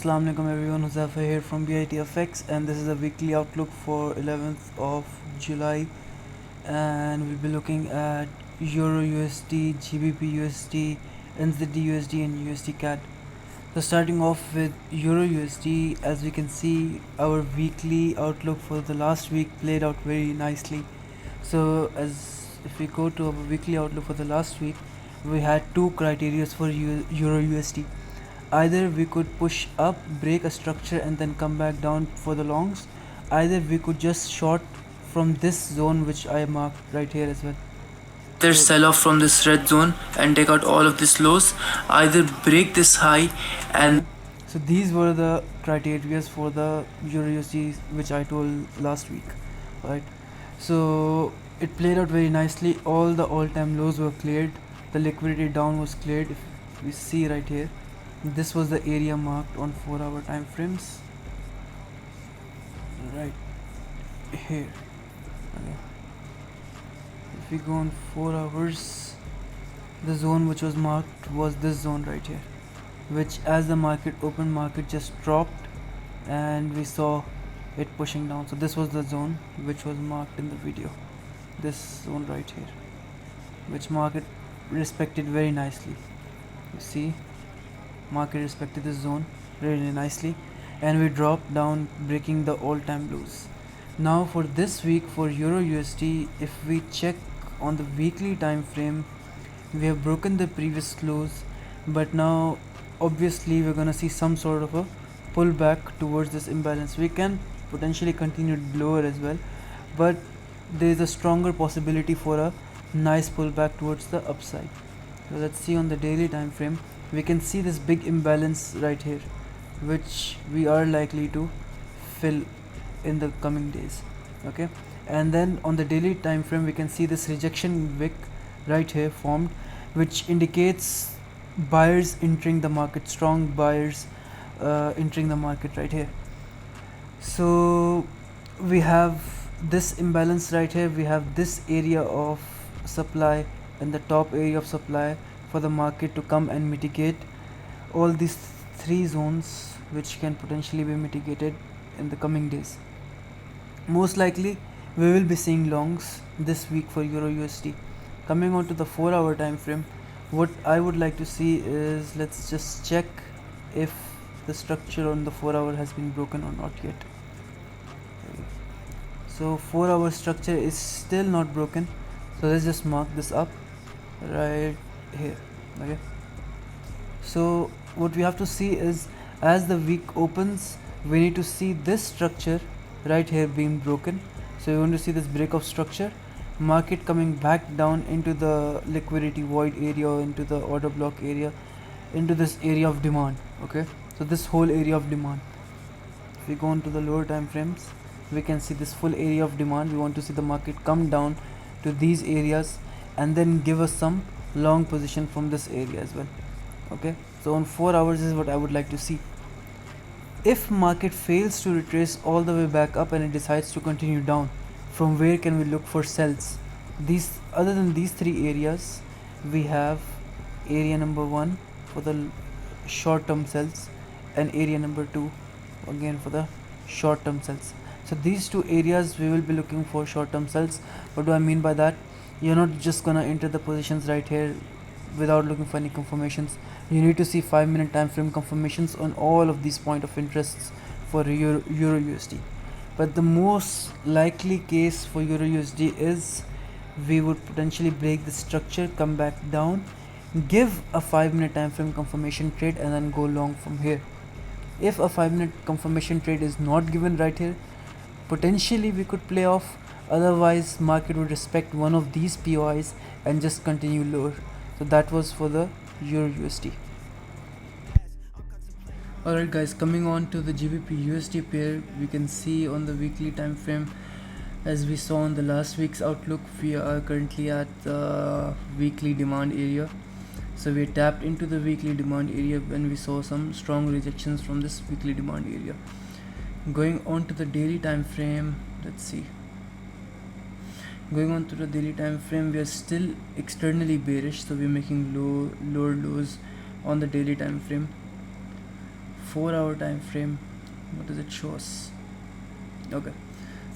Assalamu alaikum everyone, Huzafa here from BITFX, and this is a weekly outlook for 11th of July, and we'll be looking at Euro USD, GBP USD, Nzdusd USD and Usdcad. So starting off with Euro USD, as we can see, our weekly outlook for the last week played out very nicely. So if we go to our weekly outlook for the last week, we had two criteria for Euro USD. Either we could push up, break a structure and then come back down for the longs, either we could just short from this zone which I marked right here as well. Either sell off from this red zone and take out all of these lows, either break this high and so these were the criteria for the Euro USD which I told last week, right? So it played out very nicely. All the all-time lows were cleared, the liquidity down was cleared. If we see right here, this was the area marked on 4-hour time frames right here. Okay. If we go on 4 hours, the zone which was marked was this zone right here, which as the market opened, market just dropped and we saw it pushing down. So this was the zone which was marked in the video, this zone right here, which market respected very nicely. You see, market respected this zone really nicely and we dropped down, breaking the all-time lows. Now for this week for Euro USD, if we check on the weekly time frame, we have broken the previous lows, but now obviously we're gonna see some sort of a pullback towards this imbalance. We can potentially continue lower as well, but there is a stronger possibility for a nice pullback towards the upside. So let's see on the daily time frame. We can see this big imbalance right here, which we are likely to fill in the coming days. Okay, and then on the daily time frame we can see this rejection wick right here formed, which indicates buyers entering the market, strong buyers entering the market right here. So we have this imbalance right here, we have this area of supply and the top area of supply for the market to come and mitigate all these three zones, which can potentially be mitigated in the coming days. Most likely we will be seeing longs this week for Euro USD. Coming on to the 4-hour time frame, what I would like to see is, let's just check if the structure on the 4-hour has been broken or not yet. So 4-hour structure is still not broken, so let's just mark this up right here. Okay, so what we have to see is, as the week opens, we need to see this structure right here being broken. So you want to see this break of structure, market coming back down into the liquidity void area, into the order block area, into this area of demand. Okay, so this whole area of demand, if we go on to the lower time frames, we can see this full area of demand. We want to see the market come down to these areas and then give us some long position from this area as well. Okay, so on 4 hours is what I would like to see. If market fails to retrace all the way back up and it decides to continue down, from where can we look for sells? These, other than these three areas, we have area number 1 for the short term sells and area number 2 again for the short term sells. So these two areas we will be looking for short term sells. What do I mean by that? You're not just gonna enter the positions right here without looking for any confirmations. You need to see 5-minute time frame confirmations on all of these point of interests for Euro USD. But the most likely case for Euro USD is we would potentially break the structure, come back down, give a 5-minute time frame confirmation trade and then go long from here. If a 5-minute confirmation trade is not given right here, potentially we could play off, otherwise market would respect one of these POIs and just continue lower. So that was for the Euro USD. Alright guys, coming on to the GBP USD pair, we can see on the weekly time frame, as we saw in the last week's outlook, we are currently at the weekly demand area. So we tapped into the weekly demand area when we saw some strong rejections from this weekly demand area. Going on to the daily time frame, let's see. Going on to the daily time frame, we are still externally bearish, so we're making lower lows on the daily time frame. 4-hour time frame, what does it show us? Okay,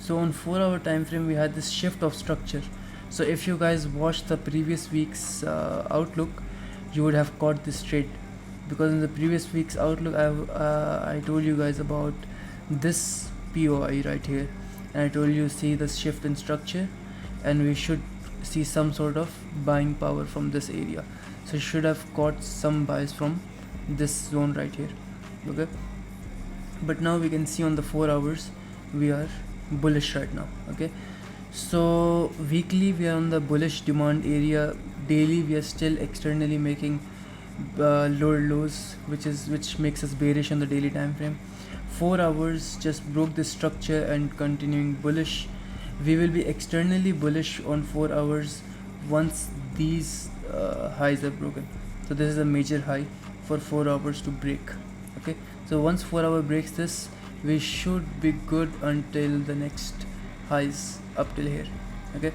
so on 4-hour time frame we had this shift of structure. So if you guys watched the previous week's outlook, you would have caught this trade, because in the previous week's outlook I told you guys about this POI right here, and I told you see the shift in structure and we should see some sort of buying power from this area. So you should have caught some buys from this zone right here. Okay, but now we can see on the 4 hours we are bullish right now. Okay, so weekly we are on the bullish demand area, daily we are still externally making lower lows, which makes us bearish on the daily time frame. 4 hours just broke this structure and continuing bullish. We will be externally bullish on 4 hours once these highs are broken. So this is a major high for 4 hours to break. Okay, so once 4 hour breaks this, we should be good until the next highs up till here. Okay,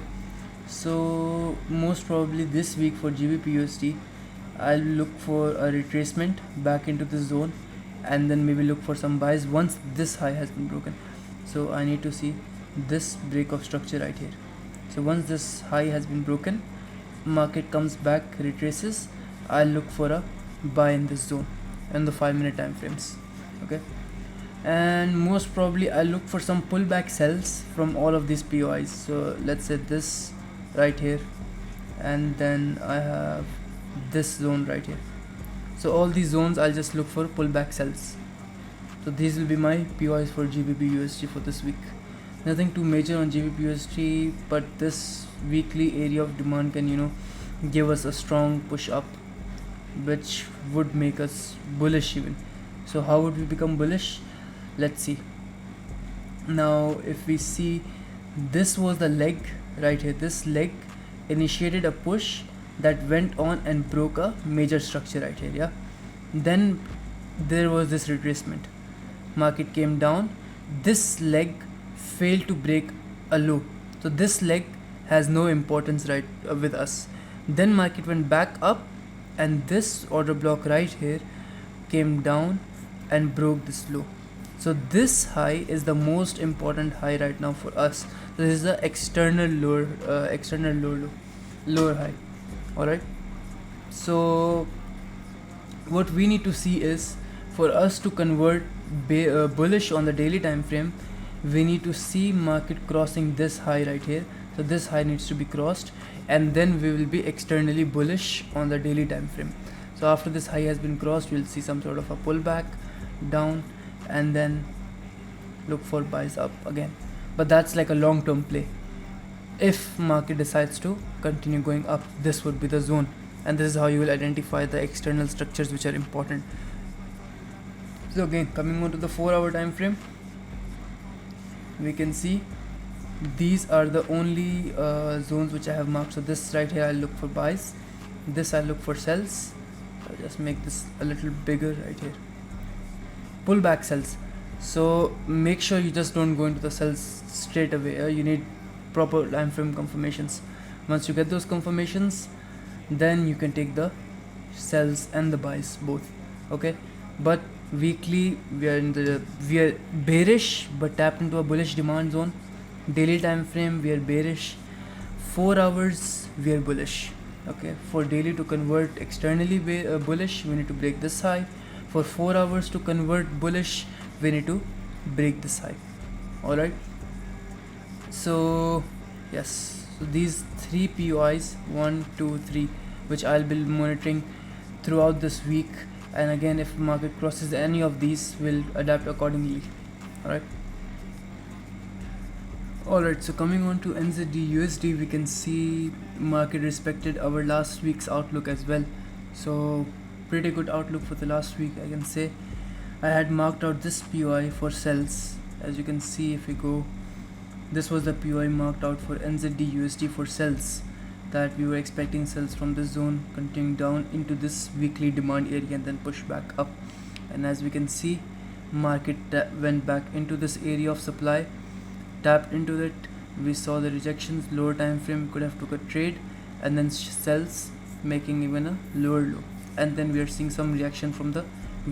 so most probably this week for GBPUSD I'll look for a retracement back into this zone, and then maybe look for some buys once this high has been broken. So I need to see this break of structure right here. So once this high has been broken, market comes back, retraces, I'll look for a buy in this zone in the 5-minute time frames. Okay, and most probably I'll look for some pullback sells from all of these POIs. So let's say this right here, and then I have this zone right here. So all these zones I'll just look for pullback sells. So these will be my POIs for GBPUSD for this week. Nothing too major on GBPUSD, but this weekly area of demand can give us a strong push up, which would make us bullish even. So how would we become bullish? Let's see. Now if we see, this was the leg right here. This leg initiated a push that went on and broke a major structure right here. Yeah, then there was this retracement, market came down, this leg failed to break a low, so this leg has no importance right with us. Then market went back up, and this order block right here came down and broke this low. So this high is the most important high right now for us. So this is the external lower high. Alright, so what we need to see is, for us to convert bullish on the daily time frame, we need to see market crossing this high right here. So this high needs to be crossed, and then we will be externally bullish on the daily time frame. So after this high has been crossed, we'll see some sort of a pullback down, and then look for buys up again. But that's like a long-term play. If market decides to continue going up, this would be the zone, and this is how you will identify the external structures which are important. So again, coming on to the 4-hour time frame, we can see these are the only zones which I have marked. So this right here I'll look for buys, this I'll look for sells. I'll just make this a little bigger right here. Pullback sells. So make sure you just don't go into the sells straight away. You need proper time frame confirmations. Once you get those confirmations, then you can take the sells and the buys both. Okay, but weekly we are bearish but tapped into a bullish demand zone. Daily time frame we are bearish. 4 hours we are bullish. Okay, for daily to convert externally bullish, we need to break this high. For 4 hours to convert bullish, we need to break this high. Alright, so yes, so these 3 POIs 1, 2, 3, which I'll be monitoring throughout this week, and again if market crosses any of these, we'll adapt accordingly. Alright, so coming on to NZD/USD, we can see market respected our last week's outlook as well. So pretty good outlook for the last week, I can say. I had marked out this POI for sells. As you can see, if we go, this was the POI marked out for NZD/USD for sells, that we were expecting sells from this zone continuing down into this weekly demand area and then push back up. And as we can see, market went back into this area of supply, tapped into it, we saw the rejections, lower time frame, could have took a trade, and then sells making even a lower low, and then we are seeing some reaction from the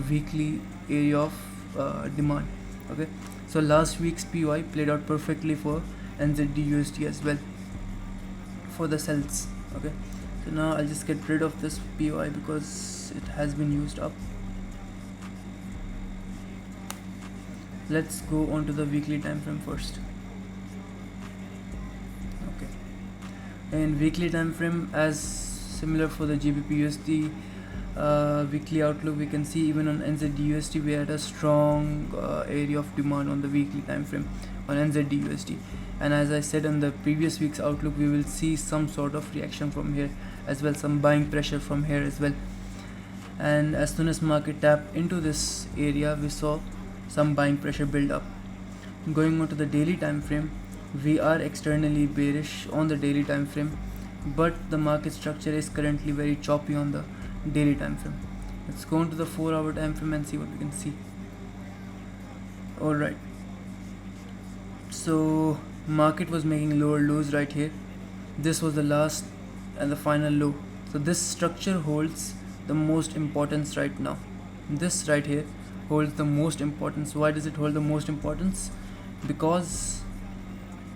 weekly area of demand. Okay, so last week's POI played out perfectly for Nzdusd as well for the cells. Okay, so now I'll just get rid of this POI because it has been used up. Let's go on to the weekly time frame first. Okay, in weekly time frame, as similar for the Gbpusd weekly outlook, we can see even on Nzdusd we had a strong area of demand on the weekly time frame on Nzdusd, and as I said in the previous week's outlook, we will see some sort of reaction from here as well, some buying pressure from here as well. And as soon as market tapped into this area, we saw some buying pressure build up. Going on to the daily time frame, we are externally bearish on the daily time frame, but the market structure is currently very choppy on the daily time frame. Let's go into the 4-hour time frame and see what we can see. Alright, so market was making lower lows right here. This was the last and the final low. So this structure holds the most importance right now. This right here holds the most importance. Why does it hold the most importance? Because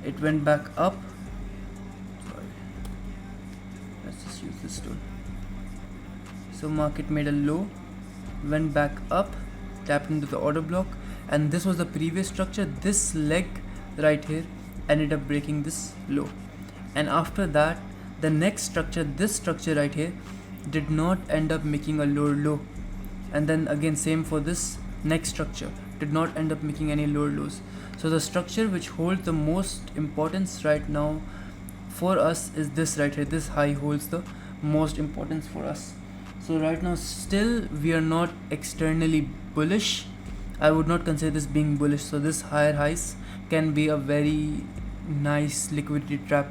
it went back up. Sorry, let's just use this tool. So market made a low, went back up, tapped into the order block, and this was the previous structure. This leg right here ended up breaking this low, and after that the next structure, this structure right here, did not end up making a lower low, and then again same for this next structure, did not end up making any lower lows. So the structure which holds the most importance right now for us is this right here. This high holds the most importance for us. So right now still we are not externally bullish. I would not consider this being bullish. So this higher highs can be a very nice liquidity trap.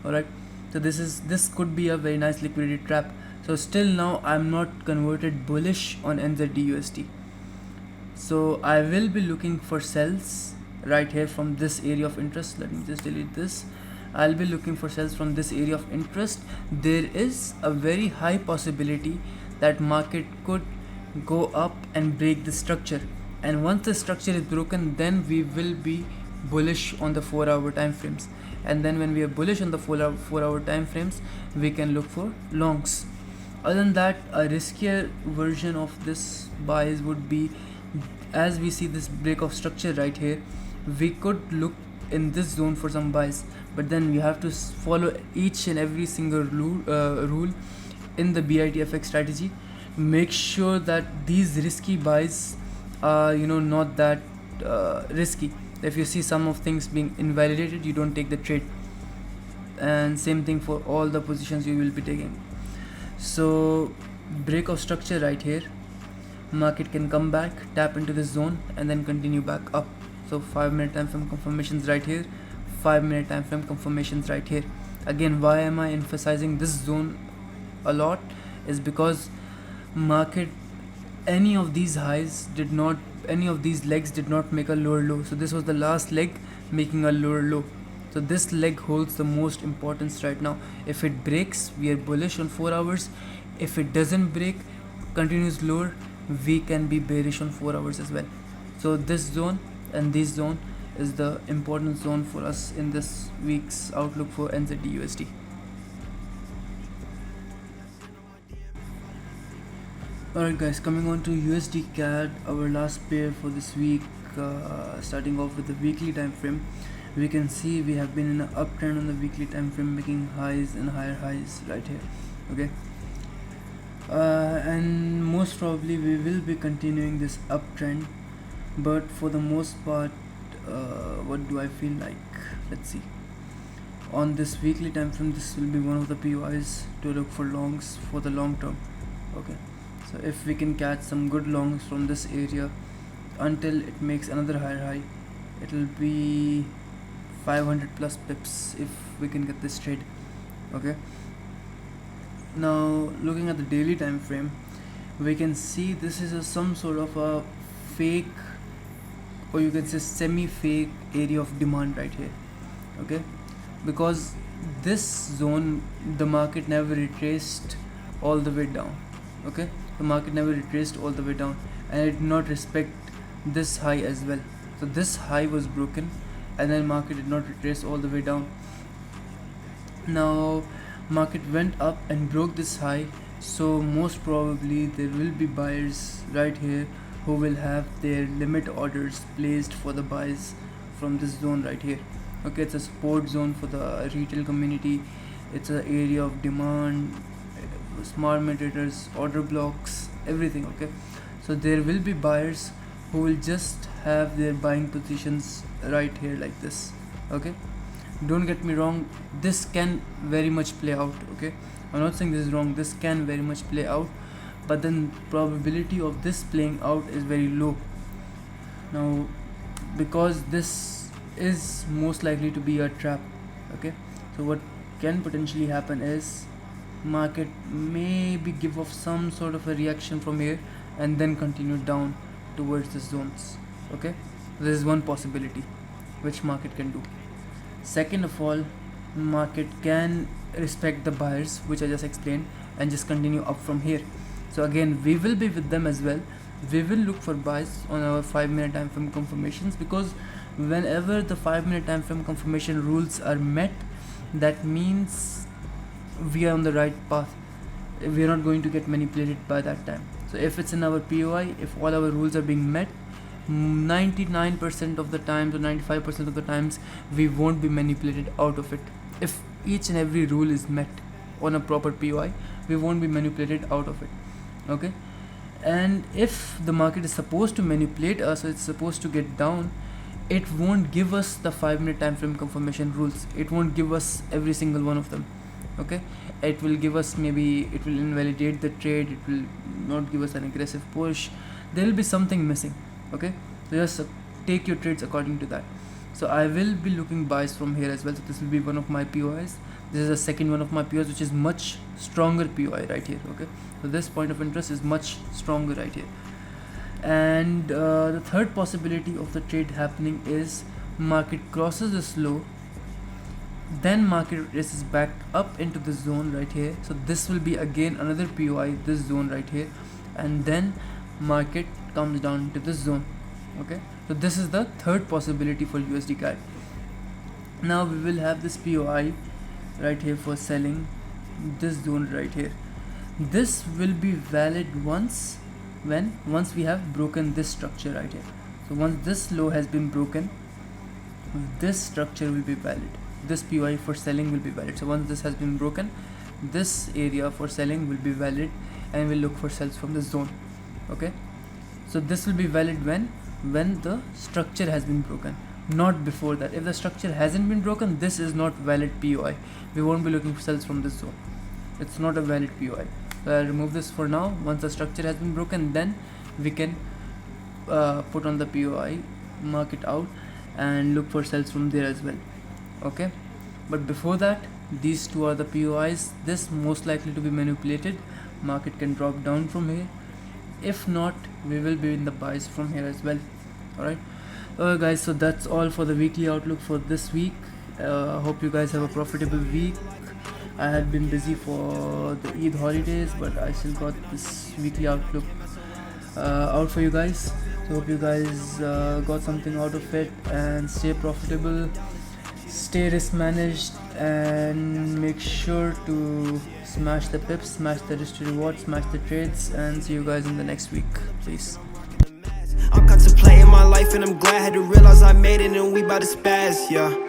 Alright, so this could be a very nice liquidity trap. So still now I'm not converted bullish on Nzdusd. So I will be looking for sells right here from this area of interest. Let me just delete this. I'll be looking for sells from this area of interest. There is a very high possibility that market could go up and break the structure, and once the structure is broken, then we will be bullish on the 4-hour time frames, and then when we are bullish on the 4-hour time frames, we can look for longs. Other than that, a riskier version of this buys would be, as we see this break of structure right here, we could look in this zone for some buys, but then we have to follow each and every single rule in the BITFX strategy. Make sure that these risky buys are not that risky. If you see some of things being invalidated, you don't take the trade, and same thing for all the positions you will be taking. So break of structure right here, market can come back, tap into this zone, and then continue back up. So 5-minute time frame confirmations right here, 5-minute time frame confirmations right here. Again, why am I emphasizing this zone a lot is because market, any of these legs did not make a lower low. So this was the last leg making a lower low. So this leg holds the most importance right now. If it breaks, we are bullish on 4 hours. If it doesn't break, continues lower, we can be bearish on 4 hours as well. So this zone and this zone is the important zone for us in this week's outlook for Nzdusd. Alright guys, coming on to Usdcad, our last pair for this week. Starting off with the weekly time frame, we can see we have been in an uptrend on the weekly time frame, making highs and higher highs right here. Okay, and most probably we will be continuing this uptrend, but for the most part, what do I feel like? Let's see. On this weekly time frame, this will be one of the POIs to look for longs for the long term. Okay, so if we can catch some good longs from this area until it makes another higher high, it will be 500 plus pips if we can get this trade. Okay, now looking at the daily time frame, we can see this is some sort of a fake, or you can say semi-fake area of demand right here. Okay, because this zone the market never retraced all the way down. Okay, the market never retraced all the way down, and it did not respect this high as well. So this high was broken, and then market did not retrace all the way down. Now market went up and broke this high, so most probably there will be buyers right here who will have their limit orders placed for the buys from this zone right here. Okay, it's a support zone for the retail community. It's an area of demand, smart meters, order blocks, everything. Okay, so there will be buyers who will just have their buying positions right here like this. Okay, don't get me wrong, this can very much play out. Okay, I'm not saying this is wrong, this can very much play out, but then probability of this playing out is very low now, because this is most likely to be a trap. Okay, so what can potentially happen is market maybe give off some sort of a reaction from here and then continue down towards the zones. Okay, this is one possibility which market can do. Second of all, market can respect the buyers, which I just explained, and just continue up from here. So again, we will be with them as well. We will look for buys on our 5-minute time frame confirmations, because whenever the 5-minute time frame confirmation rules are met, that means we are on the right path. We are not going to get manipulated by that time. So if it's in our POI, if all our rules are being met, 99% of the times or 95% of the times we won't be manipulated out of it. If each and every rule is met on a proper POI, we won't be manipulated out of it. Okay, and if the market is supposed to manipulate us, or it's supposed to get down, it won't give us the 5-minute time frame confirmation rules. It won't give us every single one of them. Okay, it will give us, maybe it will invalidate the trade, it will not give us an aggressive push, there will be something missing. Okay, so just take your trades according to that. So I will be looking buys from here as well. So this will be one of my POIs. This is the second one of my POIs, which is much stronger POI right here. Okay, so this point of interest is much stronger right here. And the third possibility of the trade happening is market crosses this low, then market races back up into this zone right here. So this will be again another POI, this zone right here, and then market comes down to this zone. Okay, so this is the third possibility for Usdcad. Now we will have this POI right here for selling this zone right here. This will be valid once we have broken this structure right here. So once this low has been broken, this structure will be valid, this POI for selling will be valid. So once this has been broken, this area for selling will be valid, and we'll look for sells from this zone. Okay, so this will be valid when the structure has been broken, not before that. If the structure hasn't been broken, this is not valid POI. We won't be looking for sells from this zone. It's not a valid POI. So I'll remove this for now. Once the structure has been broken, then we can put on the POI, mark it out, and look for sells from there as well. Okay, but before that, these two are the POIs. This most likely to be manipulated. Market can drop down from here. If not, we will be in the buys from here as well. Alright, guys, so that's all for the weekly outlook for this week. Hope you guys have a profitable week. I had been busy for the Eid holidays, but I still got this weekly outlook out for you guys. So hope you guys got something out of it, and stay profitable, stay risk managed, and make sure to smash the pips, smash the risk to reward, smash the trades, and see you guys in the next week. Peace. I'm contemplating my life and I'm glad I had to realize I made it, and we bout to spaz, yeah.